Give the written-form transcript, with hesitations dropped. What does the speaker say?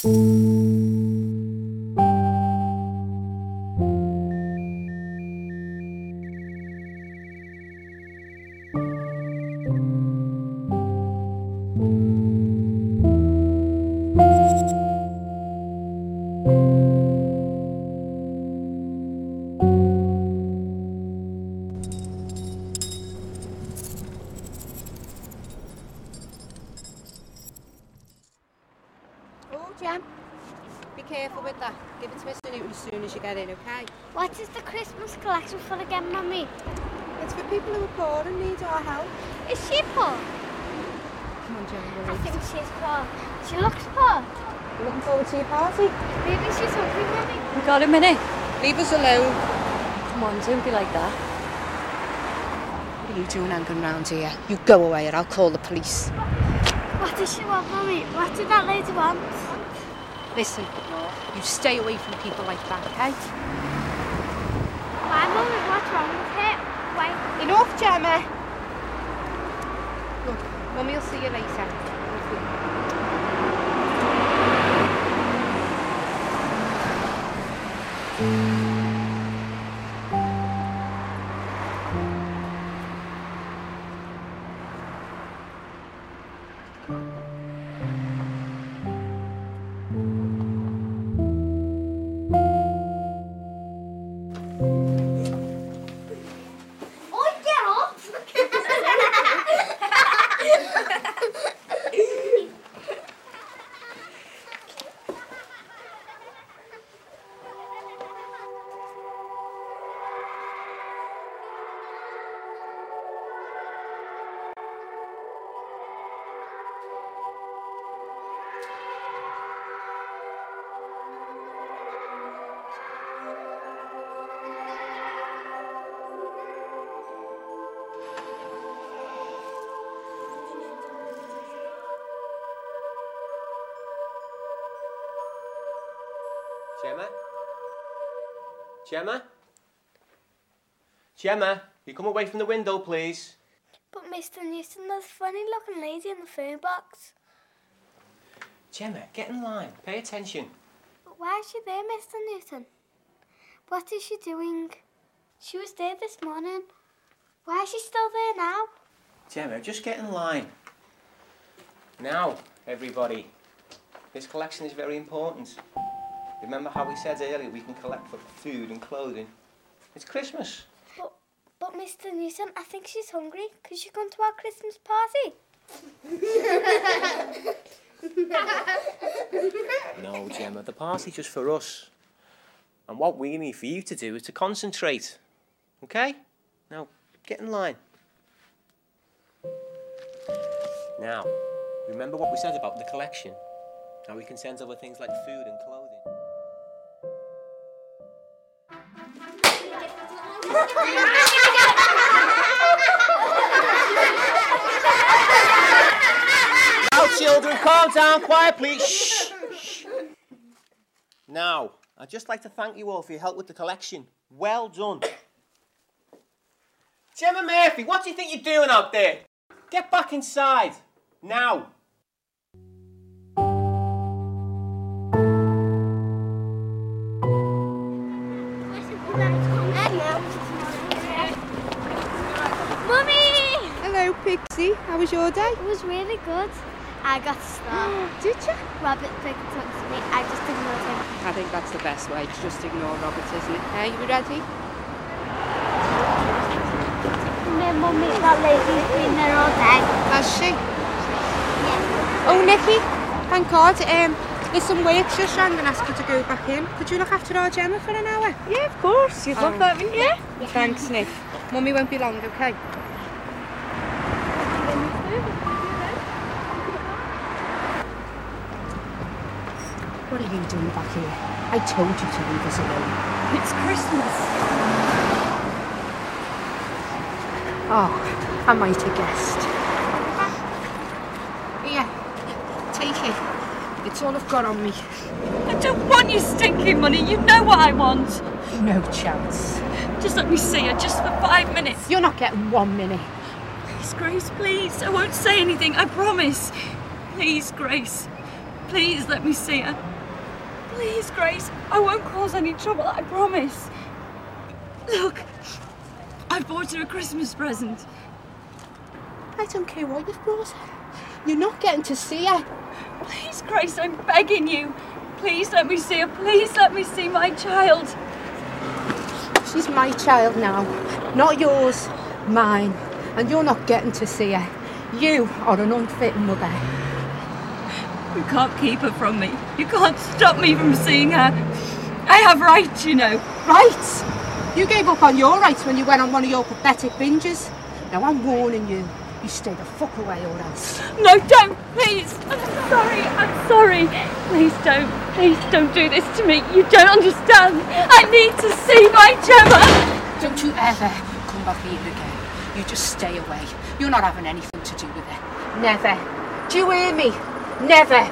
Jem, be careful with that. Give it to Mr. Newton as soon as you get in, okay? What is the Christmas collection for again, Mummy? It's for people who are poor and need our help. Is she poor? Come on, Jem, I think she's poor. She looks poor. You're looking forward to your party? Maybe she's hungry, Mummy. We got a minute. Leave us alone. Come on, don't be like that. What are you doing hanging around here? You go away or I'll call the police. What does she want, Mummy? What did that lady want? Listen, you stay away from people like that, okay? Why, Mummy? What's wrong with her? Why? Enough, Gemma. Look, Mummy will see you later. Gemma? Gemma? Gemma, you come away from the window, please. But Mr. Newton, there's a funny-looking lady in the food box. Gemma, get in line. Pay attention. But why is she there, Mr. Newton? What is she doing? She was there this morning. Why is she still there now? Gemma, just get in line. Now, everybody. This collection is very important. Remember how we said earlier we can collect for food and clothing? It's Christmas. But Mr. Newton, I think she's hungry. Could she come to our Christmas party? No, Gemma, the party's just for us. And what we need for you to do is to concentrate. Okay? Now, get in line. Now, remember what we said about the collection? How we can send over things like food and clothing. Now, children, calm down, quiet, please. Shh. Shh. Now, I'd just like to thank you all for your help with the collection. Well done. Gemma Murphy, what do you think you're doing out there? Get back inside. Now. Mummy! Hello, Pixie. How was your day? It was really good. I got a star. Did you? Robert picked up to me. I just ignored him. I think that's the best way. Just ignore Robert, isn't it? Are you ready? Mummy, that lady's been there all day. Has she? Yeah. Oh, Nikki, thank God. Listen, work's just rang and asked you to go back in. Could you look after our Gemma for an hour? Yeah, of course. You'd love that, wouldn't you? Yeah. Thanks, Nick. Mummy won't be long, okay? What are you doing back here? I told you to leave us alone. It's Christmas. Oh, I might have guessed. Here, take it. It's all I've got on me. I don't want your stinking money. You know what I want. No chance. Just let me see her, just for 5 minutes. You're not getting 1 minute. Please, Grace, please. I won't say anything, I promise. Please, Grace. Please let me see her. Please, Grace, I won't cause any trouble, I promise. Look, I bought her a Christmas present. I don't care what you've brought her. You're not getting to see her. Please, Grace, I'm begging you. Please let me see her. Please let me see my child. She's my child now, not yours, mine. And you're not getting to see her. You are an unfit mother. You can't keep her from me. You can't stop me from seeing her. I have rights, you know. Rights? You gave up on your rights when you went on one of your pathetic binges. Now I'm warning you. You stay the fuck away or else. No, don't, please. I'm sorry. Please don't do this to me. You don't understand. I need to see my Gemma. Don't you ever come back here again. You just stay away. You're not having anything to do with it. Never. Do you hear me? Never.